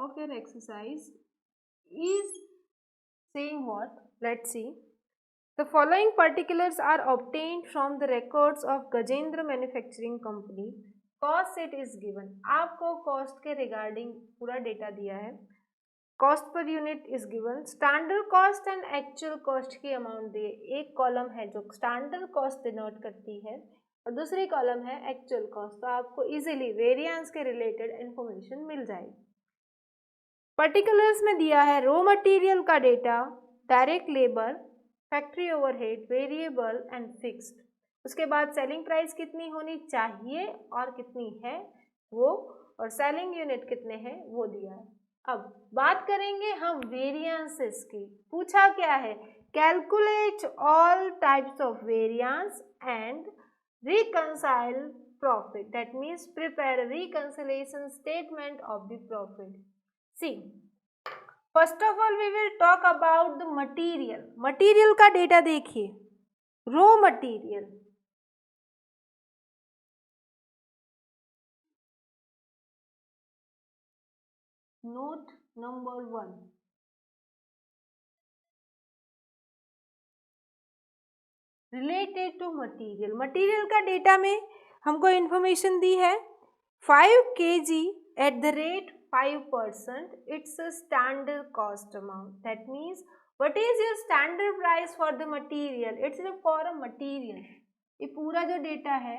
of your exercise is saying what? Let's see. The following particulars are obtained from the records of Gajendra Manufacturing Company. Cost it is given. आपको cost के regarding पूरा data दिया है. Cost per unit is given. Standard cost and actual cost की amount दिए. एक column है जो standard cost denote करती है और दूसरी column है actual cost. तो आपको easily variance के related information मिल जाएगी. Particulars में दिया है raw material का data, direct labor, factory overhead, variable and fixed. उसके बाद सेलिंग प्राइस कितनी होनी चाहिए और कितनी है वो, और सेलिंग यूनिट कितने हैं वो दिया है. अब बात करेंगे हम वेरिएंसेस की. पूछा क्या है? Calculate all types of variance and reconcile profit. That means prepare reconciliation statement of the profit. See, first of all we will talk about the material. Material का डेटा देखिए. Raw material, note number 1. Related to material. Material का data में हमको information दी है 5 kg at the rate 5%. It's a standard cost amount. That means what is your standard price for the material? It's for a material. ये पूरा जो data है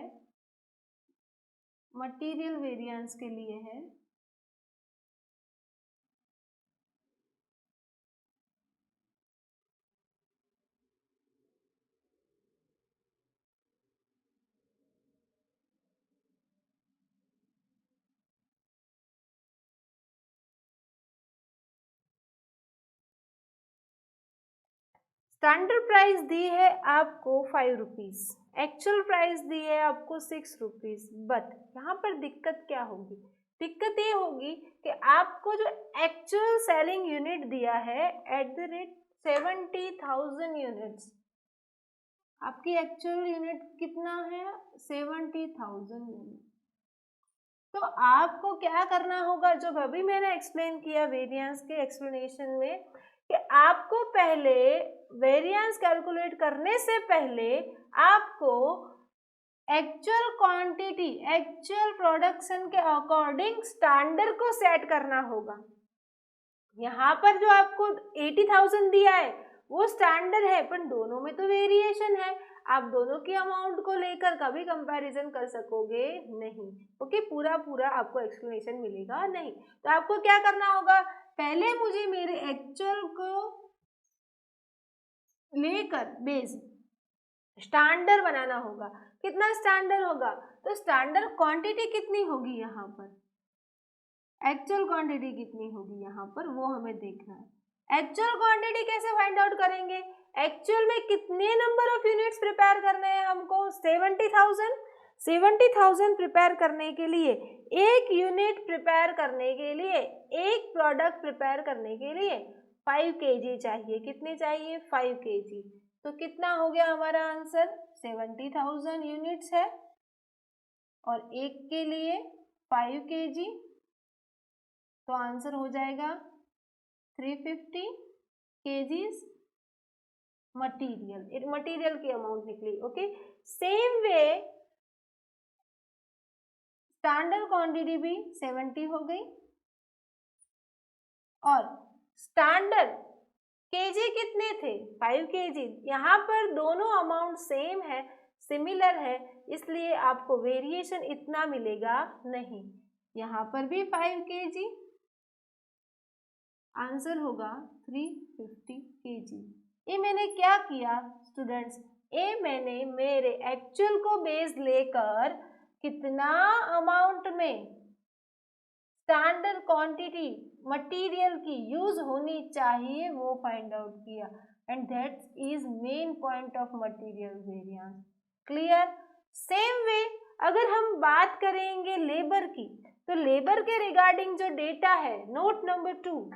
material variance के लिए है. स्टैंडर्ड प्राइस दी है आपको 5 रुपीज़, एक्चुअल प्राइस दी है आपको 6 रुपीज़. बट यहाँ पर दिक्कत क्या होगी? दिक्कत ये होगी कि आपको जो एक्चुअल सेलिंग यूनिट दिया है एट द रेट 70,000 यूनिट्स. आपकी एक्चुअल यूनिट कितना है? 70,000 यूनिट. तो आपको क्या करना होगा? जो अभी मैंने एक्सप्लेन किया वेरिएंस के एक्सप्लेनेशन में, कि आपको पहले वेरिएंस कैलकुलेट करने से पहले आपको एक्चुअल क्वांटिटी, एक्चुअल प्रोडक्शन के अकॉर्डिंग स्टैंडर्ड को सेट करना होगा. यहाँ पर जो आपको 80,000 दिया है वो स्टैंडर्ड है, पर दोनों में तो वेरिएशन है. आप दोनों की अमाउंट को लेकर कभी कंपैरिजन कर सकोगे नहीं. ओके, पूरा पूरा आपको एक्सप्लेनेशन मिलेगा नहीं. तो आपको क्या करना होगा? पहले मुझे मेरे एक्चुअल को लेकर बेस स्टैंडर्ड बनाना होगा. कितना स्टैंडर्ड होगा? तो स्टैंडर्ड क्वांटिटी कितनी होगी यहाँ पर, एक्चुअल क्वांटिटी कितनी होगी यहाँ पर, वो हमें देखना है. एक्चुअल क्वांटिटी कैसे फाइंड आउट करेंगे? एक्चुअल में कितने नंबर ऑफ यूनिट्स प्रिपेयर करने हैं हमको? 70,000. 70,000 प्रिपेयर करने के लिए, एक यूनिट प्रिपेयर करने के लिए, एक प्रोडक्ट प्रिपेयर करने के लिए 5 kg चाहिए. कितने चाहिए? 5 kg. तो कितना हो गया हमारा आंसर? 70,000 यूनिट्स है और एक के लिए 5 kg. तो आंसर हो जाएगा 350 kgs मटीरियल. मटीरियल की अमाउंट निकली. Okay, same way standard quantity भी 70 हो गई और स्टैंडर्ड केजी कितने थे? 5 kg. यहाँ पर दोनों अमाउंट सेम है, सिमिलर है, इसलिए आपको वेरिएशन इतना मिलेगा नहीं. यहाँ पर भी 5 kg, आंसर होगा 350 kg. ये मैंने क्या किया स्टूडेंट्स? ये मैंने मेरे एक्चुअल को बेस लेकर कितना अमाउंट में स्टैंडर्ड क्वांटिटी मटेरियल की यूज होनी चाहिए वो फाइंड आउट किया. And that is main point of material variance. Clear? Same way अगर हम बात करेंगे लेबर की, तो लेबर के रिगार्डिंग जो डेटा है, note number 2.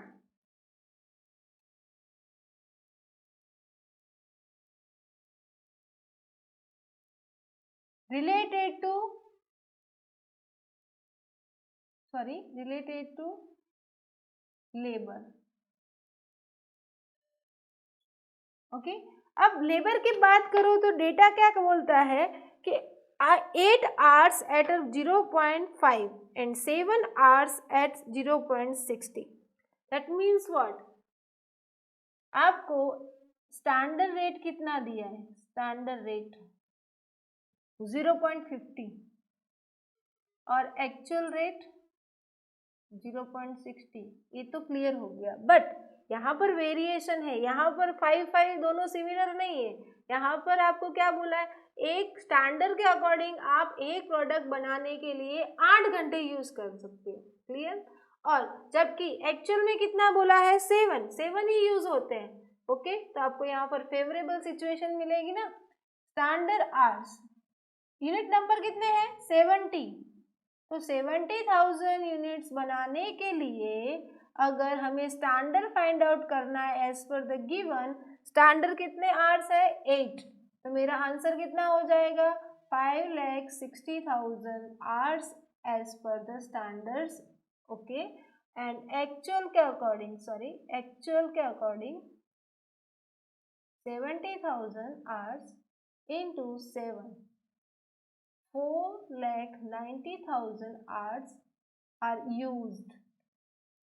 related to labour. Okay, अब लेबर की बात करो तो डेटा क्या बोलता है कि 8 hours at 0.5 and 7 hours at 0.60. That means what? आपको स्टैंडर्ड रेट कितना दिया है? स्टैंडर्ड रेट 0.50 और एक्चुअल रेट 0.60। ये तो क्लियर हो गया, बट यहाँ पर वेरिएशन है, यहाँ पर 5 दोनों सिमिलर नहीं है। यहाँ पर आपको क्या बोला है, एक स्टैंडर्ड के अकॉर्डिंग आप एक प्रोडक्ट बनाने के लिए 8 घंटे यूज कर सकते हैं, क्लियर। और जबकि एक्चुअल में कितना बोला है, 7 ही यूज होते हैं। ओके, तो आपको यहाँ पर फेवरेबल सिचुएशन मिलेगी ना। स्टैंडर्ड आवर्स, यूनिट नंबर कितने हैं, 70। तो 70,000 यूनिट्स बनाने के लिए अगर हमें स्टैंडर्ड फाइंड आउट करना है as per the given, standard कितने आवर्स है, 8। तो मेरा आंसर कितना हो जाएगा, 5,60,000 hours as per the standards. Okay, and actual के according 70,000 hours into 7, 4,90,000 hours are used.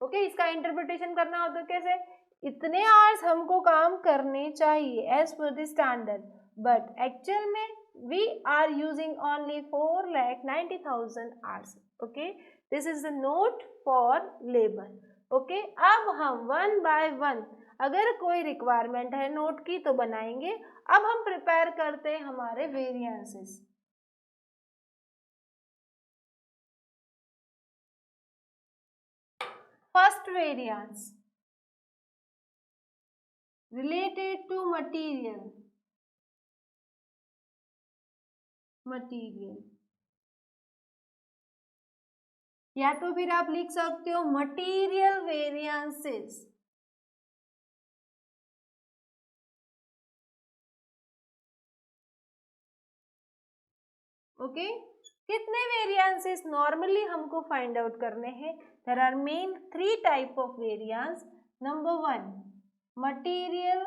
Okay, इसका इंटरप्रिटेशन करना हो तो कैसे, इतने आवर्स हमको काम करने चाहिए as per the standard, but actual में we are using only 4,90,000 hours. Okay, this is the note for labour. Okay, अब हम 1 by 1 अगर कोई रिक्वायरमेंट है नोट की तो बनाएंगे। अब हम प्रिपेयर करते हैं हमारे variances. First variance related to material. या तो फिर आप लिख सकते हो मटीरियल वेरिएंसेस। ओके, कितने वेरिएंसेस नॉर्मली हमको फाइंड आउट करने हैं? There are main 3 type of variance. Number 1, material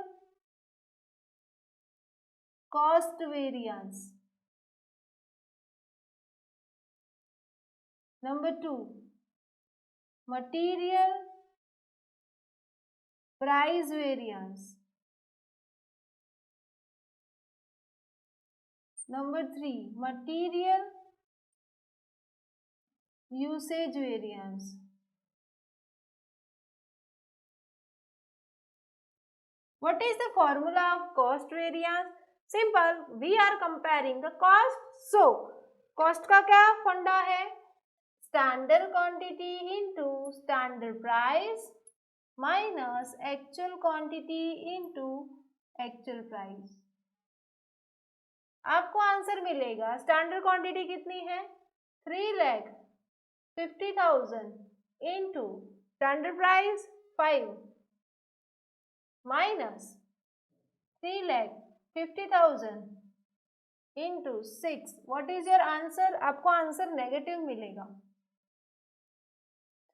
cost variance. Number 2, material price variance. Number 3, material usage variance. What is the formula of cost variance? Simple, we are comparing the cost. So, cost का क्या फंडा है? Standard quantity into standard price minus actual quantity into actual price. आपको answer मिलेगा, standard quantity कितनी है, 3,50,000 into standard price 5 minus 3,50,000 into 6. What is your answer? आपको answer negative मिलेगा,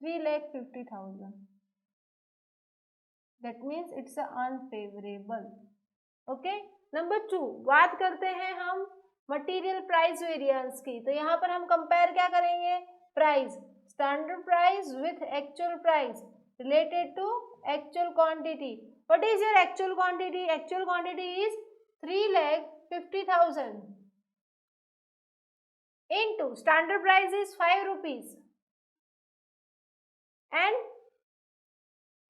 3,50,000. That means it's unfavorable. Okay. Number 2, बात करते हैं हम मटेरियल प्राइस वेरिएंस की। तो यहाँ पर हम कंपेयर क्या करेंगे, price, standard price with actual price related to actual quantity. What is your actual quantity? Actual quantity is 3,50,000 into standard price is 5 rupees and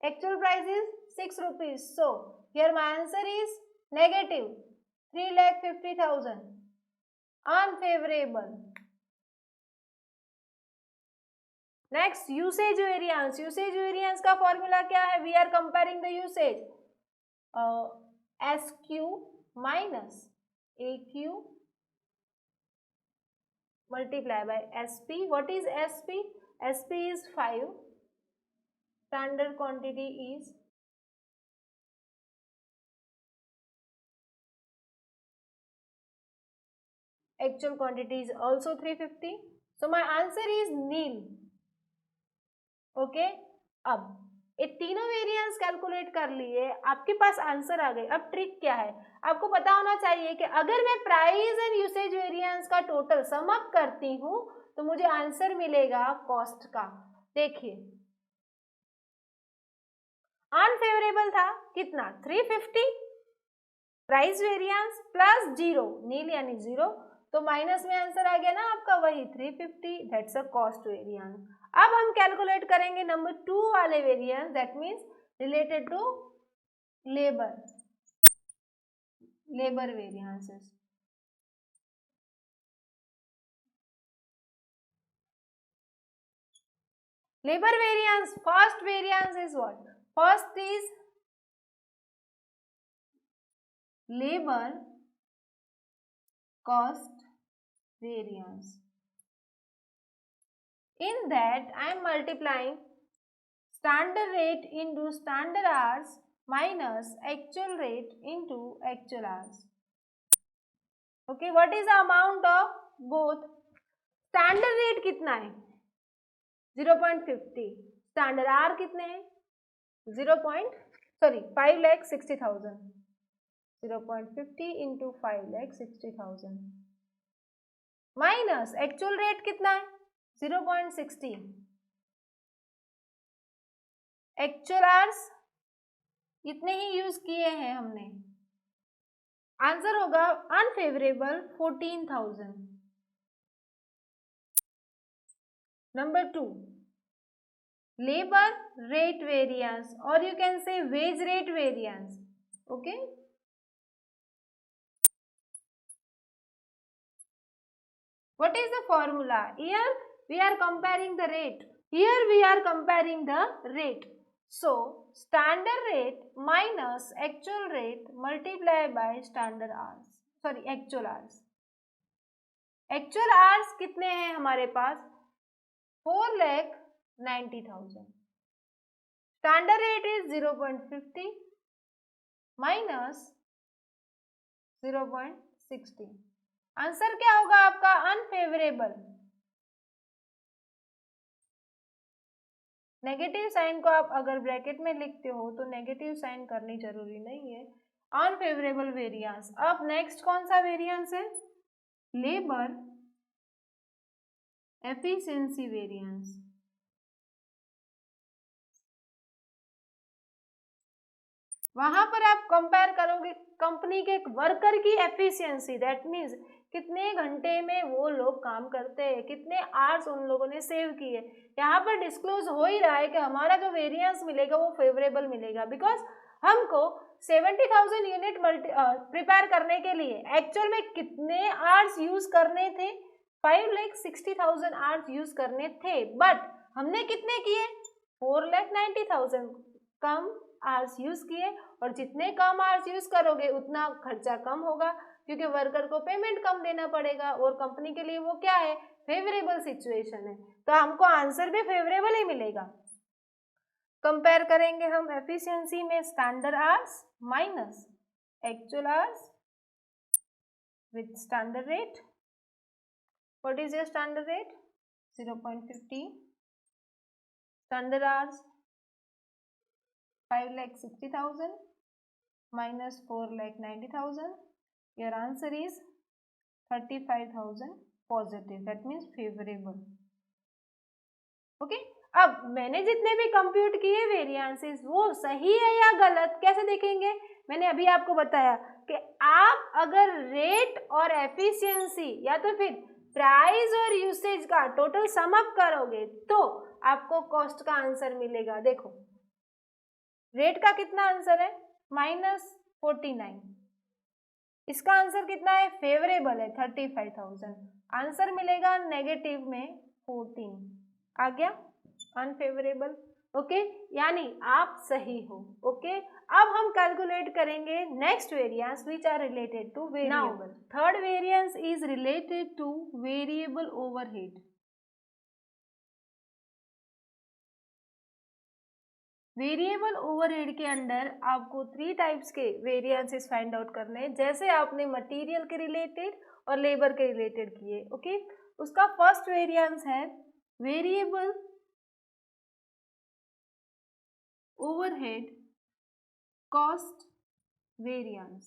actual price is 6 rupees. So here my answer is negative 3,50,000, unfavorable. Next, usage variance. Usage variance का formula क्या है? We are comparing the usage, S Q minus A Q multiply by S P. What is S P? S P is 5, standard quantity is actual quantity is also 350. So my answer is nil. Okay, अब ये तीनों variance calculate कर लिए, आपके पास answer आ गए। अब trick क्या है, आपको पता होना चाहिए कि अगर मैं प्राइस एंड यूसेज वेरिएंस का टोटल सम अप करती हूँ तो मुझे आंसर मिलेगा कॉस्ट का। देखिए अनफेवरेबल था कितना 350 प्राइस वेरिएंस प्लस 0 नील यानी 0, तो माइनस में आंसर आ गया ना आपका वही 350, दैट्स अ कॉस्ट वेरिएंस। अब हम कैलकुलेट करेंगे नंबर 2 वाले variance, that means related to labour variances. Labour variance, first variance is what? First is labour cost variance. In that I am multiplying standard rate into standard hours minus actual rate into actual hours. Okay, what is the amount of both? Standard rate कितना है 0.50, standard hour कितने हैं 5,60,000, 0.50 into 5,60,000 minus actual rate कितना है 0.60, actual hours इतने ही use किए हैं हमने, आंसर होगा unfavourable 14,000। Number 2 labour rate variance और you can say wage rate variance. Okay, what is the formula? Here we are comparing the rate, so standard rate minus actual rate multiplied by standard hours, actual hours। Actual hours कितने हैं हमारे पास 4,90,000, standard rate is 0.50 minus 0.60, answer क्या होगा आपका unfavourable. Negative sign को आप अगर bracket में लिखते हो तो नेगेटिव साइन करनी जरूरी नहीं है, अनफेवरेबल वेरिएंस। अब नेक्स्ट कौन सा वेरिएंस है लेबर एफिशिएंसी वेरिएंस। वहां पर आप कंपेयर करोगे कंपनी के एक वर्कर की एफिशिएंसी, दैट मीन्स कितने घंटे में वो लोग काम करते हैं, कितने आवर्स उन लोगों ने सेव किए। यहाँ पर डिस्क्लोज हो ही रहा है कि हमारा जो वेरिएंस मिलेगा वो फेवरेबल मिलेगा, बिकॉज हमको 70,000 यूनिट प्रिपेयर करने के लिए एक्चुअल में कितने आवर्स यूज करने थे 5,60,000 आवर्स यूज करने थे, बट हमने कितने किए 4,90,000, कम आवर्स यूज किए, और जितने कम आवर्स यूज करोगे उतना खर्चा कम होगा क्योंकि वर्कर को पेमेंट कम देना पड़ेगा, और कंपनी के लिए वो क्या है फेवरेबल सिचुएशन है, तो हमको आंसर भी फेवरेबल ही मिलेगा। कंपेयर करेंगे हम एफिशिएंसी में standard hours minus actual hours with standard rate. What is your standard rate 0.50, standard hours 5,60,000 minus 4,90,000, your answer is 35,000 positive, that means favorable। Okay, अब मैंने जितने भी कंप्यूट किए वेरिएंसेस वो सही है या गलत कैसे देखेंगे, मैंने अभी आपको बताया कि आप अगर रेट और एफिशिएंसी या तो फिर प्राइस और यूसेज का टोटल सम अप करोगे तो आपको कॉस्ट का आंसर मिलेगा। देखो रेट का कितना आंसर है -49, इसका आंसर कितना है फेवरेबल है 35,000, आंसर मिलेगा नेगेटिव में 14 आ गया अनफेवरेबल। ओके, यानी आप सही हो। ओके, अब हम कैलकुलेट करेंगे next variance which are related to variable. Third variance is related to variable overhead. Variable overhead के अंडर आपको 3 टाइप्स के वेरिएंसेस फाइंड आउट करने हैं, जैसे आपने मटेरियल के रिलेटेड और लेबर के रिलेटेड किए। ओके, उसका फर्स्ट वेरिएंस है variable overhead cost variance.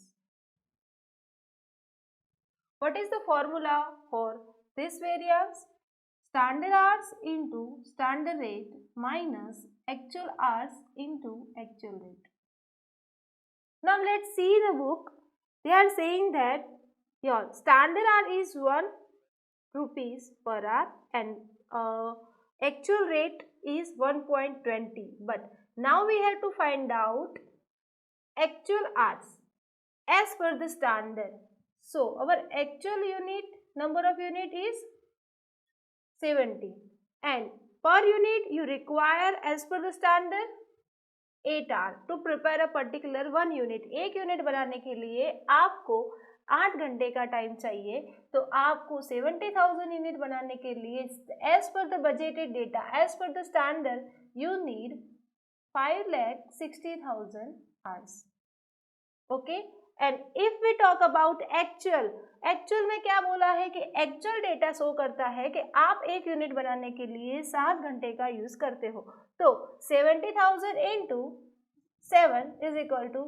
What is the formula for this variance? Standard hours into standard rate minus actual hours into actual rate. Now let's see the book. They are saying that your standard hour is 1 rupees per hour and actual rate is 1.20, but now we have to find out actual hours as per the standard. So our actual number of unit is 70 and per unit you require as per the standard 8 hour to prepare a particular 1 unit. एक unit बनाने के लिए आपको 8 घंटे का time चाहिए, तो आपको 70,000 यूनिट बनाने के लिए as per the budgeted data as per the standard you need 5,60,000 hours. Okay, and if we talk about actual में क्या बोला है कि एक्चुअल डेटा शो करता है कि आप एक यूनिट बनाने के लिए 7 घंटे का यूज करते हो. तो 70,000 into 7 is equal to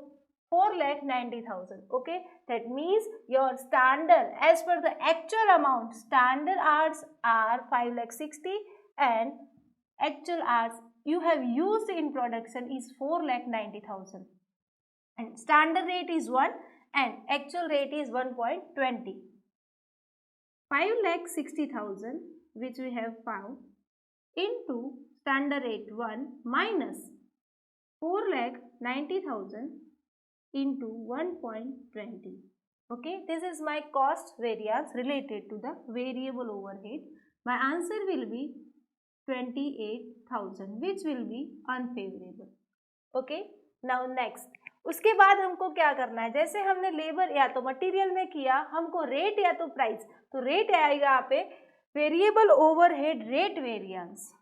4,90,000. Okay, that means your standard as per the actual amount, standard hours are 5,60,000 and actual hours you have used in production is 4,90,000. And standard rate is 1 and actual rate is 1.20. 5,60,000 which we have found into standard rate 1 minus 4,90,000 into 1.20. Okay, this is my cost variance related to the variable overhead. My answer will be 28,000 which will be unfavorable. Okay, now next. उसके बाद हमको क्या करना है, जैसे हमने labour या तो मटेरियल में किया, हमको रेट या तो प्राइस, तो रेट आएगा यहाँ पे वेरिएबल ओवरहेड रेट वेरिएंस.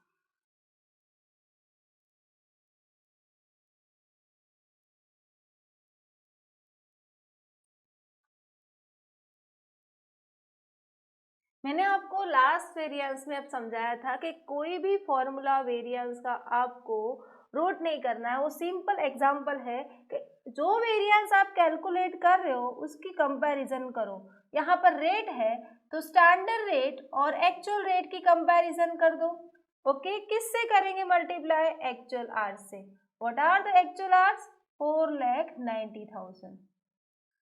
मैंने आपको लास्ट वेरिएंस में अब समझाया था कि कोई भी फॉर्मूला वेरिएंस का आपको रोट नहीं करना है. वो सिंपल एग्जांपल है कि जो वेरिएंस आप कैलकुलेट कर रहे हो उसकी कंपैरिजन करो. यहाँ पर रेट है तो स्टैंडर्ड रेट और एक्चुअल रेट की कंपैरिजन कर दो. ओके, किससे करेंगे मल्टीप्लाई? एक्चुअल आवर्स से. What are the actual hours? 4,90,000.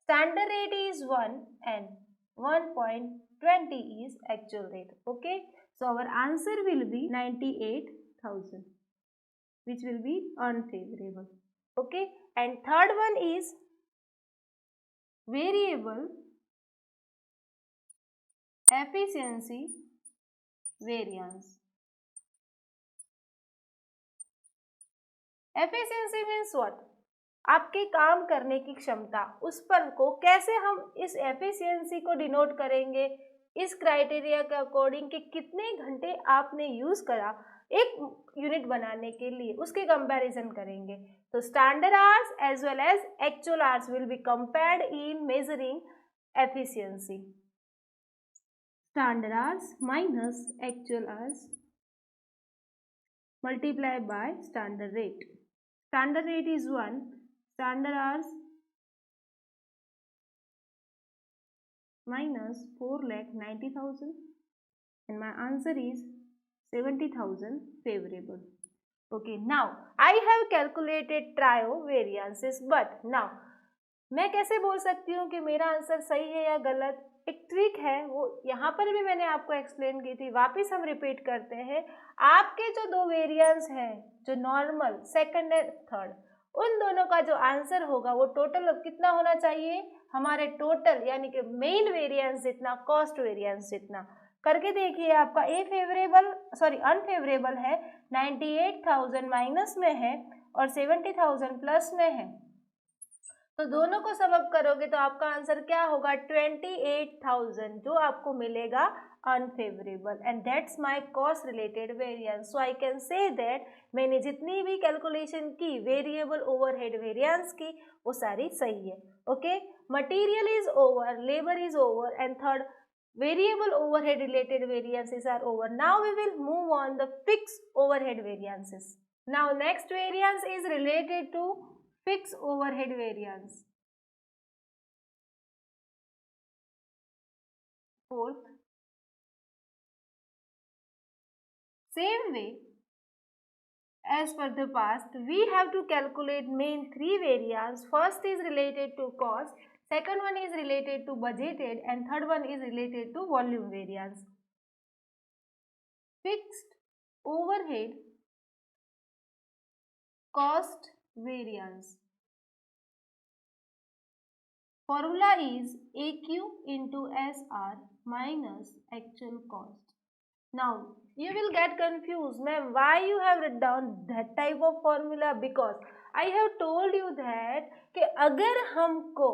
Standard rate is 1 and 1.20 is actual rate. Okay, so our answer will be 98,000 which will be unfavorable. Okay, and third one is variable efficiency variance. Efficiency means what? आपके काम करने की क्षमता, उस पर को कैसे हम इस एफिशिएंसी को डिनोट करेंगे इस क्राइटेरिया के अकॉर्डिंग कि कितने घंटे आपने यूज करा एक यूनिट बनाने के लिए, उसके कंपैरिजन करेंगे. तो standard hours as well as actual hours will be compared in measuring efficiency. Standard hours minus actual hours multiply by standard rate. Standard rate is 1, standard hours minus 4,90,000 and my answer is 70,000 favorable. Okay, now I have calculated trio variances, but now मैं कैसे बोल सकती हूँ कि मेरा answer सही है या गलत? एक ट्रिक है, वो यहाँ पर भी मैंने आपको एक्सप्लेन की थी, वापस हम रिपीट करते हैं. आपके जो दो वेरिएंस हैं, जो नॉर्मल सेकंड एंड थर्ड, उन दोनों का जो आंसर होगा वो टोटल कितना होना चाहिए? हमारे टोटल यानी कि मेन वेरिएंस जितना, कॉस्ट वेरिएंस जितना. करके देखिए, आपका अनफेवरेबल है, 98,000 माइनस में है और 70,000 प्लस में है. तो दोनों को सम अप करोगे तो आपका आंसर क्या होगा? 28,000 जो आपको मिलेगा unfavourable. And that's my cost related variance. So I can say that मैंने जितनी भी कैलकुलेशन की वेरिएबल ओवरहेड वेरिएंस की वो सारी सही है. Okay, material is over, labour is over and third variable overhead related variances are over. Now we will move on the fixed overhead variances. Now next variance is related to fixed overhead variance. Fourth, same way as per the past, we have to calculate main three variance. First is related to cost, second one is related to budgeted, and third one is related to volume variance. Fixed overhead cost variance. Formula is AQ into SR minus actual cost. Now you will get confused, ma'am, why you have written down that type of formula? Because I have told you that कि अगर हमको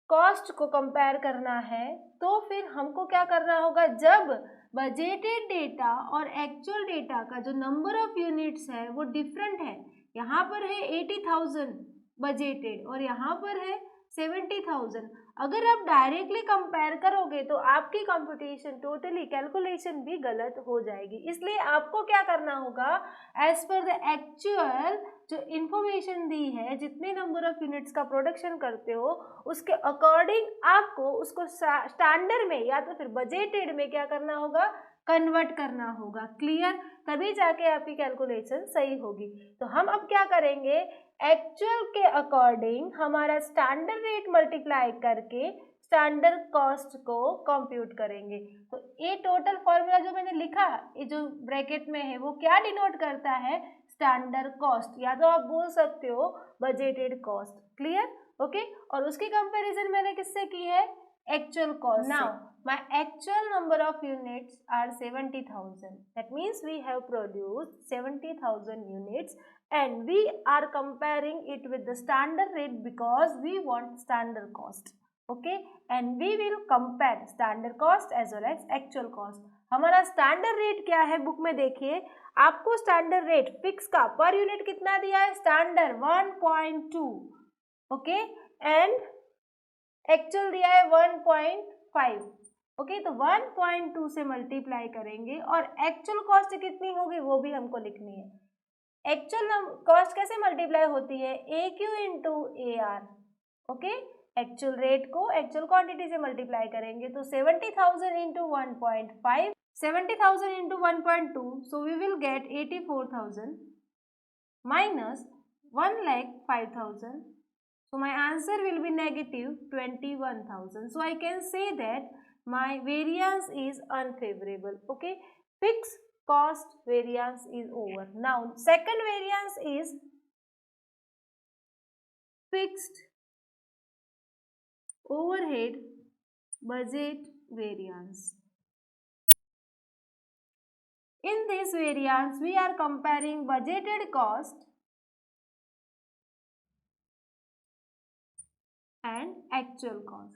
cost को compare करना है तो फिर हमको क्या करना होगा, जब बजटेड डेटा और एक्चुअल डेटा का जो नंबर ऑफ यूनिट्स है वो डिफरेंट है, यहाँ पर है 80,000 बजटेड और यहाँ पर है 70,000, अगर आप डायरेक्टली कंपेयर करोगे तो आपकी कंप्यूटेशन टोटली कैलकुलेशन भी गलत हो जाएगी। इसलिए आपको क्या करना होगा, एज पर द एक्चुअल जो इंफॉर्मेशन दी है, जितने नंबर ऑफ यूनिट्स का प्रोडक्शन करते हो उसके अकॉर्डिंग आपको उसको स्टैंडर्ड में या तो फिर बजटेड में क्या करना होगा, कन्वर्ट करना होगा। क्लियर? तभी जाके आपकी कैलकुलेशन सही होगी। तो हम अब क्या करेंगे, एक्चुअल के अकॉर्डिंग हमारा स्टैंडर्ड रेट मल्टीप्लाई करके स्टैंडर्ड कॉस्ट को कंप्यूट करेंगे। तो ये टोटल फॉर्मूला जो मैंने लिखा, ये जो ब्रैकेट में है, वो क्या डिनोट करता है, स्टैंडर्ड कॉस्ट, या तो आप बोल सकते हो बजटेड कॉस्ट। क्लियर? ओके। और उसकी कंपैरिजन मैंने किससे की है, actual cost. Now my actual number of units are 70,000. That means we have produced 70,000 units and we are comparing it with the standard rate because we want standard cost. Okay, and we will compare standard cost as well as actual cost. हमारा standard rate क्या है, book में देखिए आपको standard rate fix का per unit कितना दिया है, स्टैंडर्ड 1.2, ओके, एंड एक्चुअल दिया है 1.5, ओके। तो 1.2 से मल्टीप्लाई करेंगे और एक्चुअल कॉस्ट कितनी होगी वो भी हमको लिखनी है। एक्चुअल कॉस्ट कैसे मल्टीप्लाई होती है, AQ into AR, okay. Actual rate को एक्चुअल क्वांटिटी से मल्टीप्लाई करेंगे तो 70,000 into 1.5, 70,000 into 1.2, so we will get 84,000 minus 1,05,000. So my answer will be negative 21,000. So I can say that my variance is unfavorable. Okay, fixed cost variance is over. Now second variance is fixed overhead budget variance. In this variance we are comparing budgeted cost and actual cost.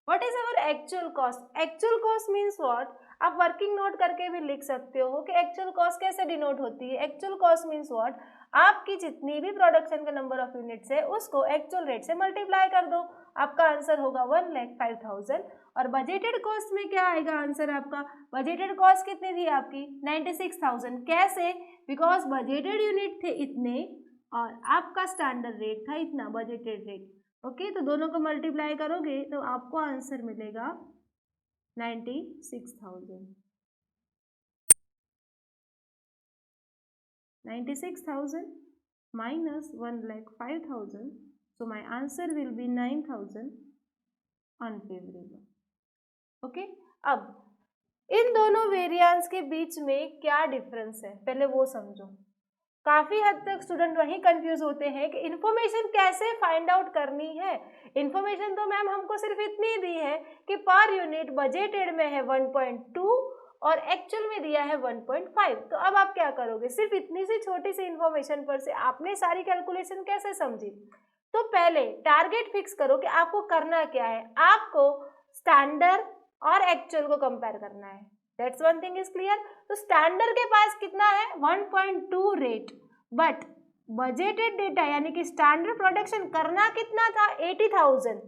What is our actual cost? Actual cost means what? आप working note करके भी लिख सकते हो कि actual cost कैसे denote होती है। एक्चुअल कॉस्ट मीन्स व्हाट, आपकी जितनी भी प्रोडक्शन का नंबर ऑफ यूनिट्स है उसको एक्चुअल रेट से मल्टीप्लाई कर दो, आपका आंसर होगा 1,05,000। और बजटेड कॉस्ट में क्या आएगा आंसर आपका, बजटेड कॉस्ट कितनी थी आपकी 96,000। कैसे, बिकॉज बजटेड यूनिट थे इतने और आपका स्टैंडर्ड रेट था इतना, बजटेड रेट, ओके। तो दोनों को मल्टीप्लाई करोगे तो आपको आंसर मिलेगा 96,000। 96,000 minus 1,05,000, so my answer will be 9,000 unfavorable. Okay, अब इन दोनों वेरिएंस के बीच में क्या डिफरेंस है पहले वो समझो। काफी हद तक स्टूडेंट वही कंफ्यूज होते हैं कि इन्फॉर्मेशन कैसे फाइंड आउट करनी है। इन्फॉर्मेशन तो मैम हमको सिर्फ इतनी दी है कि पर यूनिट बजटेड में है 1.2 और एक्चुअल में दिया है 1.5। तो अब आप क्या करोगे, सिर्फ इतनी सी छोटी सी इन्फॉर्मेशन पर से आपने सारी कैलकुलेशन कैसे समझी। तो पहले टारगेट फिक्स करो कि आपको करना क्या है, आपको स्टैंडर्ड और एक्चुअल को कंपेयर करना है। That's one thing is clear. तो स्टैंडर्ड के पास कितना है 1.2 रेट, बट बजटेड डेटा यानी कि स्टैंडर्ड प्रोडक्शन करना कितना था 80,000,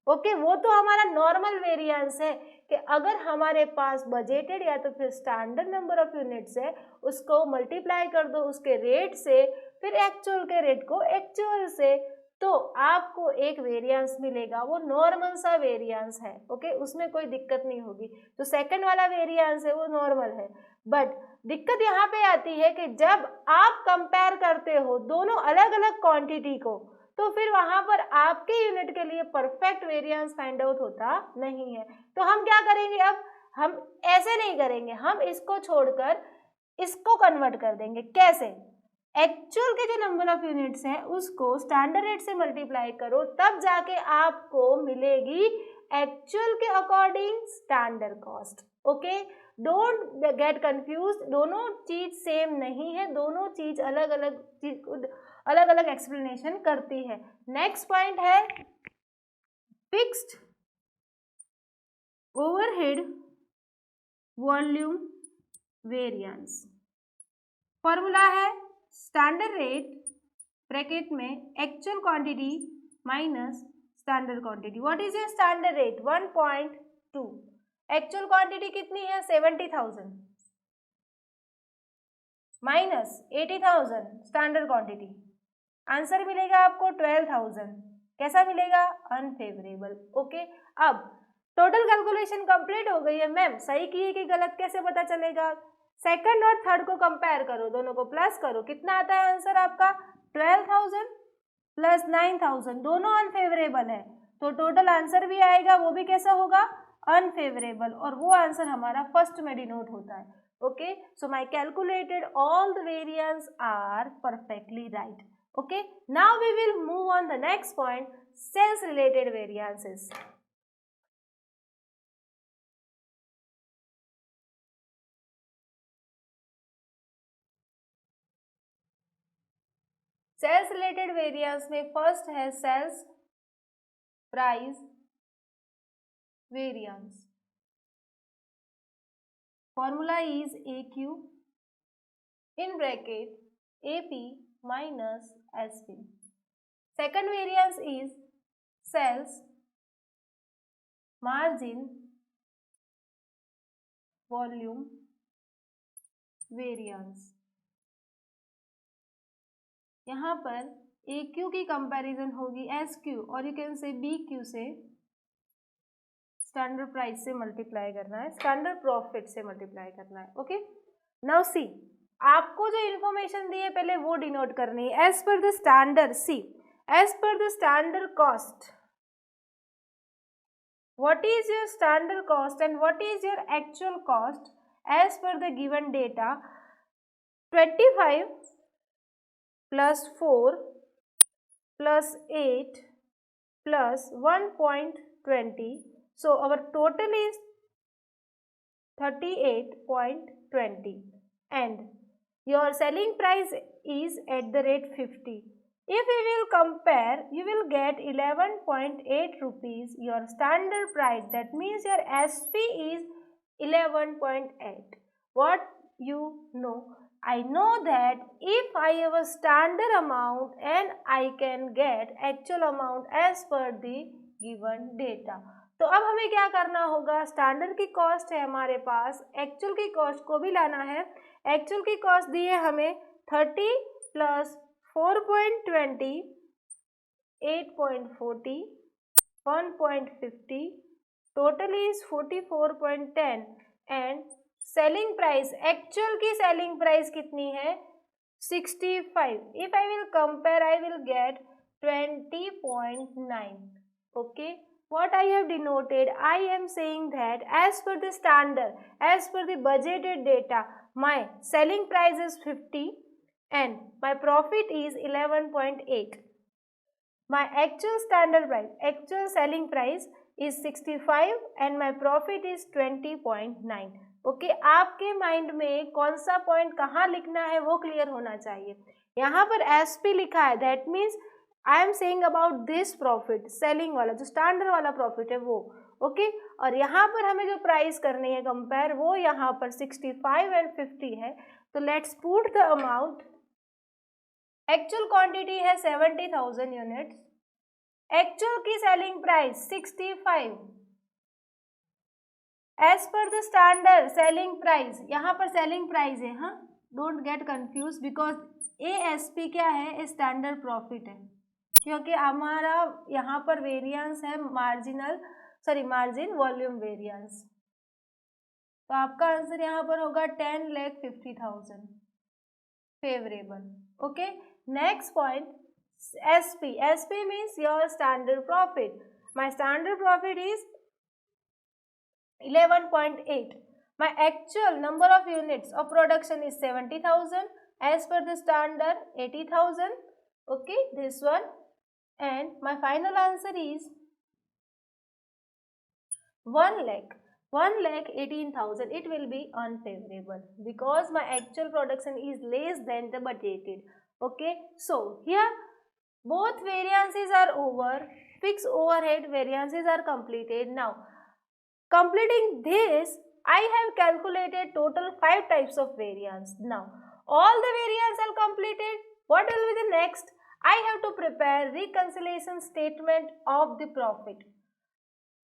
ओके वो तो हमारा नॉर्मल वेरिएंस है कि अगर हमारे पास बजटेड या तो फिर स्टैंडर्ड नंबर ऑफ यूनिट्स है उसको मल्टीप्लाई कर दो उसके रेट से, फिर एक्चुअल के रेट को एक्चुअल से, तो आपको एक वेरिएंस मिलेगा, वो नॉर्मल सा वेरिएंस है। ओके उसमें कोई दिक्कत नहीं होगी। जो सेकंड वाला वेरिएंस है वो नॉर्मल है, बट दिक्कत यहाँ पे आती है कि जब आप कंपेयर करते हो दोनों अलग अलग क्वांटिटी को, तो फिर वहां पर आपके यूनिट के लिए परफेक्ट वेरिएंस फाइंड आउट होता नहीं है। तो हम क्या करेंगे, अब हम ऐसे नहीं करेंगे, हम इसको छोड़कर इसको कन्वर्ट कर देंगे। कैसे? एक्चुअल के जो नंबर ऑफ यूनिट्स हैं उसको स्टैंडर्ड रेट से मल्टीप्लाई करो, तब जाके आपको मिलेगी एक्चुअल के according standard cost. Okay don't get confuse, दोनों चीज सेम नहीं है, दोनों चीज अलग अलग चीज अलग अलग एक्सप्लेनेशन करती है। नेक्स्ट पॉइंट है fixed overhead volume variance. Formula है स्टैंडर्ड रेट ब्रैकेट में actual quantity minus standard quantity. What is a standard rate? 1.2। Actual quantity कितनी है? 70,000 माइनस 80,000 स्टैंडर्ड क्वांटिटी, आंसर मिलेगा आपको 12,000। कैसा मिलेगा? अनफेवरेबल। ओके अब टोटल कैलकुलेशन कंप्लीट हो गई है। मैम सही की है कि गलत कैसे पता चलेगा? सेकंड और थर्ड को कंपेयर करो, दोनों को प्लस करो, कितना आता है आंसर आपका? 12,000 प्लस 9,000, दोनों अनफेवरेबल है, तो टोटल आंसर भी आएगा वो भी कैसा होगा? अनफेवरेबल, और वो आंसर हमारा फर्स्ट में डिनोट होता है। Okay so my calculated all the variance are perfectly right. Okay, now we will move on the next point, sales related variances. Sales related variance में फर्स्ट है sales price variance. Formula is AQ in bracket AP minus SP. Second variance is sales margin volume variance. यहाँ पर AQ की comparison होगी SQ और you can से BQ से, standard price से मल्टीप्लाई करना है, स्टैंडर्ड प्रॉफिट से मल्टीप्लाई करना है। ओके नाउ सी, आपको जो इन्फॉर्मेशन दी है पहले वो डिनोट करनी है। As per the standard, see as per the standard cost, what is your standard cost and what is your actual cost as per the given data? 25 plus 4 plus 8 plus 1.20, so our total is 38.20 and your selling price is at the rate 50. If we will compare, you will get 11.8 rupees your standard price, that means your SP is 11.8. What you know? I know that if I have a standard amount and I can get actual amount as per the given data. तो अब हमें क्या करना होगा? Standard की cost है हमारे पास, actual की कॉस्ट को भी लाना है। एक्चुअल की कॉस्ट दी है हमें 30 plus 4.20, 8.40, 1.50, total is 44.10 and selling price, actual की सेलिंग प्राइस कितनी है? 65. If I will compare I will get 20.9. Okay what I have denoted, I am saying that as per the standard, as per the budgeted data, my selling price is 50 and my profit is 11.8. My actual standard price, actual selling price is 65 and my profit is 20.9. Okay आपके mind में कौन सा point कहाँ लिखना है वो clear होना चाहिए। यहाँ पर SP लिखा है, that means I am saying about this profit, selling वाला जो स्टैंडर्ड वाला प्रॉफिट है वो। ओके और यहाँ पर हमें जो प्राइस करनी है कंपेयर, वो यहाँ पर 65 एंड 50 है। तो let's put the amount. Actual quantity है 70,000 यूनिट्स, एक्चुअल की selling price 65, as per the standard selling price, यहाँ पर सेलिंग प्राइस है, हाँ, don't get confuse, because ASP क्या है, स्टैंडर्ड प्रॉफिट है, क्योंकि हमारा यहाँ पर वेरिएंस है मार्जिन वॉल्यूम वेरिएंस। तो आपका आंसर यहाँ पर होगा 10,50,000 favourable. Okay, next point SP means your standard profit. My standard profit is 11.8. My actual number of units of production is 70,000. As per the standard 80,000. Okay, this one. And my final answer is 1,18,000. It will be unfavorable because my actual production is less than the budgeted. Okay, so here both variances are over. Fixed overhead variances are completed. Now, completing this, I have calculated total 5 types of variance. Now, all the variance are completed. What will be the next? I have to prepare reconciliation statement of the profit.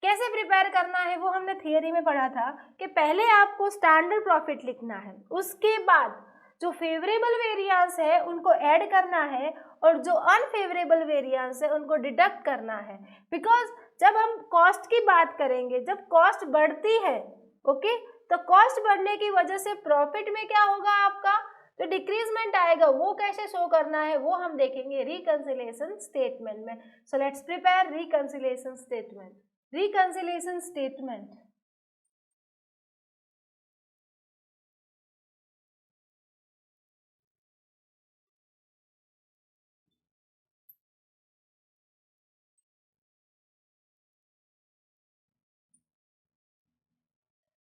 कैसे prepare करना है वो हमने theory में पढ़ा था कि पहले आपको स्टैंडर्ड प्रॉफिट लिखना है, उसके बाद जो फेवरेबल वेरिएंस है उनको ऐड करना है और जो अनफेवरेबल वेरिएंस है उनको डिडक्ट करना है। बिकॉज जब हम कॉस्ट की बात करेंगे, जब कॉस्ट बढ़ती है, ओके, तो कॉस्ट बढ़ने की वजह से प्रॉफिट में क्या होगा, आपका जो डिक्रीजमेंट आएगा वो कैसे शो करना है वो हम देखेंगे रिकंसिलिएशन स्टेटमेंट में। So let's prepare reconciliation statement. Reconciliation statement.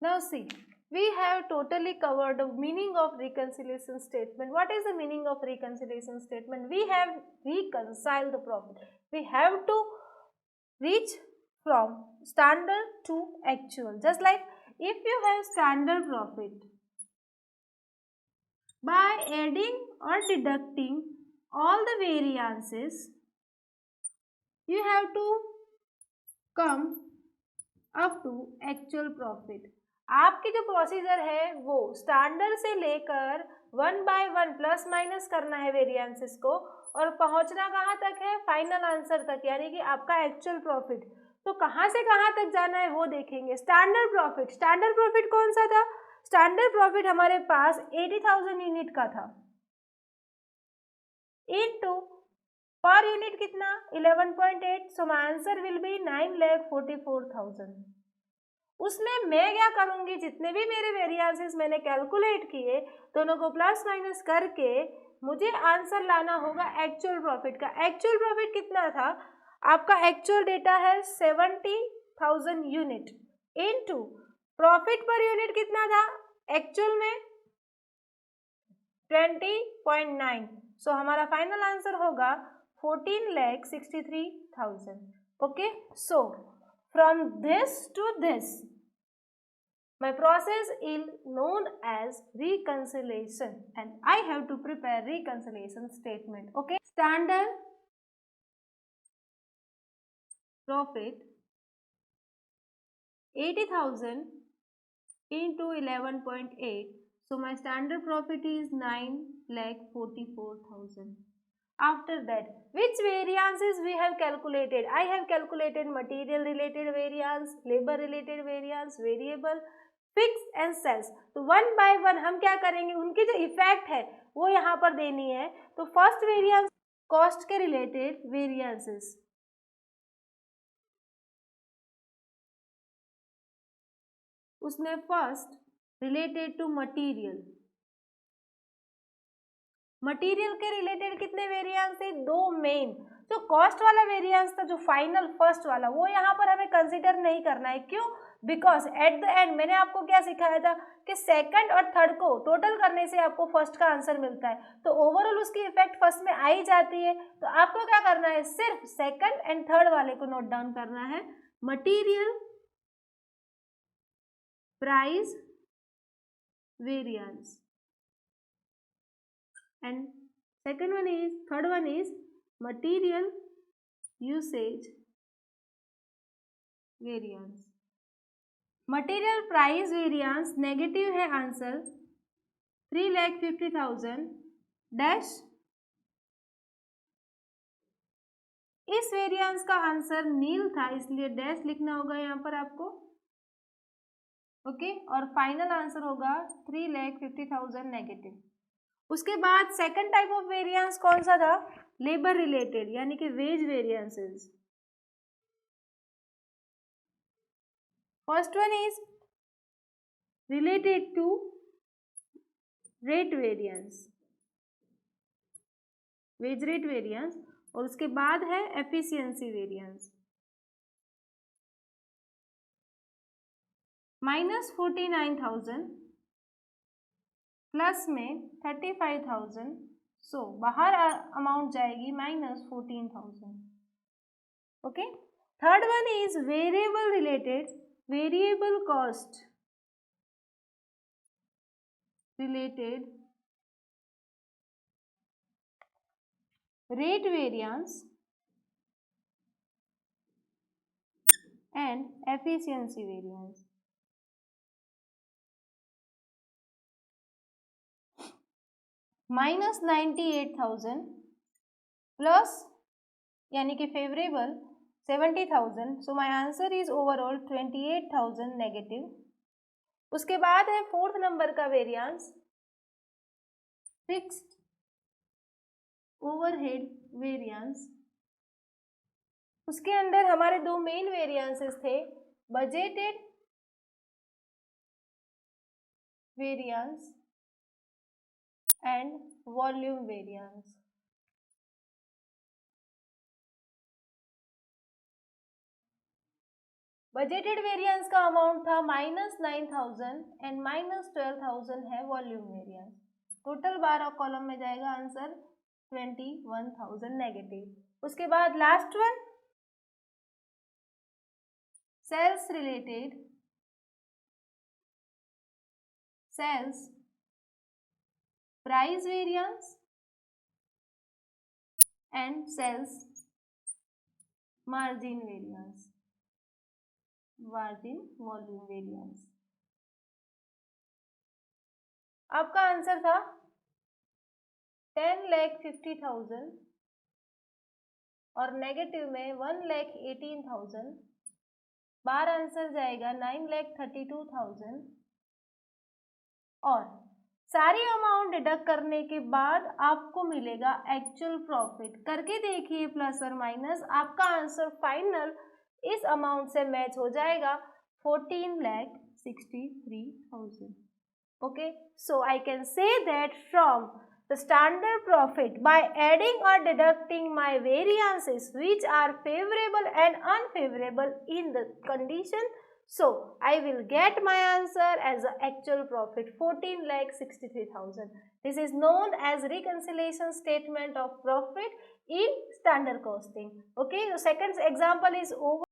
Now see, we have totally covered the meaning of reconciliation statement. What is the meaning of reconciliation statement? We have reconciled the profit. We have to reach from standard to actual. Just like if you have standard profit, by adding or deducting all the variances, you have to come up to actual profit. आपकी जो procedure है वो standard से लेकर 1 bye 1 plus minus करना है variances को और पहुंचना कहाँ तक है, फाइनल आंसर तक, यानी कि आपका एक्चुअल प्रॉफिट। तो कहाँ से कहाँ तक जाना है वो देखेंगे। स्टैंडर्ड प्रॉफिट कौन सा था? स्टैंडर्ड प्रॉफिट हमारे पास 80,000 यूनिट का था, इनटू पर यूनिट कितना 11.8, so my answer will be 9,44,000। उसमें मैं क्या करूंगी, जितने भी मेरे वेरिएंसेस मैंने कैलकुलेट किए दोनों को प्लस माइनस करके मुझे आंसर लाना होगा एक्चुअल प्रॉफिट का। एक्चुअल प्रॉफिट कितना था, आपका एक्चुअल डेटा है 70,000 unit into profit per unit कितना था एक्चुअल में 20.9, सो हमारा फाइनल आंसर होगा 14,63,000। Okay, so from this to this, my process is known as reconciliation and I have to prepare reconciliation statement. Okay, standard profit 80,000 into 11.8, so my standard profit is 9,44,000. After that, which variances we have calculated? I have calculated material related variance, labor related variance, variable, fixed and sales. तो one by one हम क्या करेंगे, उनकी जो effect है वो यहाँ पर देनी है। तो फर्स्ट वेरिएंस कॉस्ट के रिलेटेड वेरिएंसेस, उसमें फर्स्ट रिलेटेड टू मटेरियल के रिलेटेड कितने वेरिएंस थे, दो मेन। जो कॉस्ट वाला वेरिएंस था, जो फाइनल फर्स्ट वाला, वो यहाँ पर हमें कंसीडर नहीं करना है। क्यों? बिकॉज एट द एंड मैंने आपको क्या सिखाया था कि सेकंड और थर्ड को टोटल करने से आपको फर्स्ट का आंसर मिलता है, तो ओवरऑल उसकी इफेक्ट फर्स्ट में आ ही जाती है। तो आपको क्या करना है, सिर्फ सेकंड एंड थर्ड वाले को नोट डाउन करना है, material price variance, and third one is material usage variance. Material price variance negative है आंसर 3,50,000 डैश। इस वेरिएंस का आंसर नील था इसलिए डैश लिखना होगा यहाँ पर आपको। ओके, और फाइनल आंसर होगा 3,50,000 नेगेटिव। उसके बाद सेकंड टाइप ऑफ वेरिएंस कौन सा था? लेबर रिलेटेड यानी कि wage variances. First one is related to rate variance, wage rate variance, और उसके बाद है एफिशिएंसी वेरिएंस। -49,000 प्लस में 35,000, सो बाहर अमाउंट जाएगी -14,000। Okay, third one is variable related, variable cost related rate variance and efficiency variance। -98,000 plus यानी कि favourable 70,000, so my answer is overall 28,000 negative. उसके बाद है फोर्थ नंबर का वेरिएंस फिक्स्ड ओवरहेड वेरिएंस। उसके अंदर हमारे दो मेन वेरिएंसेस थे, budgeted variance and volume variance. Budgeted variance का अमाउंट था -9,000 एंड -12,000 है वॉल्यूम वेरिएंस। टोटल 12 कॉलम में जाएगा आंसर 21,000 नेगेटिव। उसके बाद last one sales related, sales price variance and sales margin variance, margin volume variance. आपका answer था 10,50,000 और नेगेटिव में 1,18,000। बार आंसर जाएगा 9,32,000 और सारी अमाउंट डिडक्ट करने के बाद आपको मिलेगा एक्चुअल प्रॉफिट। करके देखिए प्लस और माइनस, आपका आंसर फाइनल इस अमाउंट से मैच हो जाएगा 14,63,000। Okay, so I can say that from the standard profit, by adding or deducting my variances which are favorable and unfavorable in the condition, so I will get my answer as the actual profit 14,63,000. This is known as reconciliation statement of profit in standard costing. Okay, so second example is over.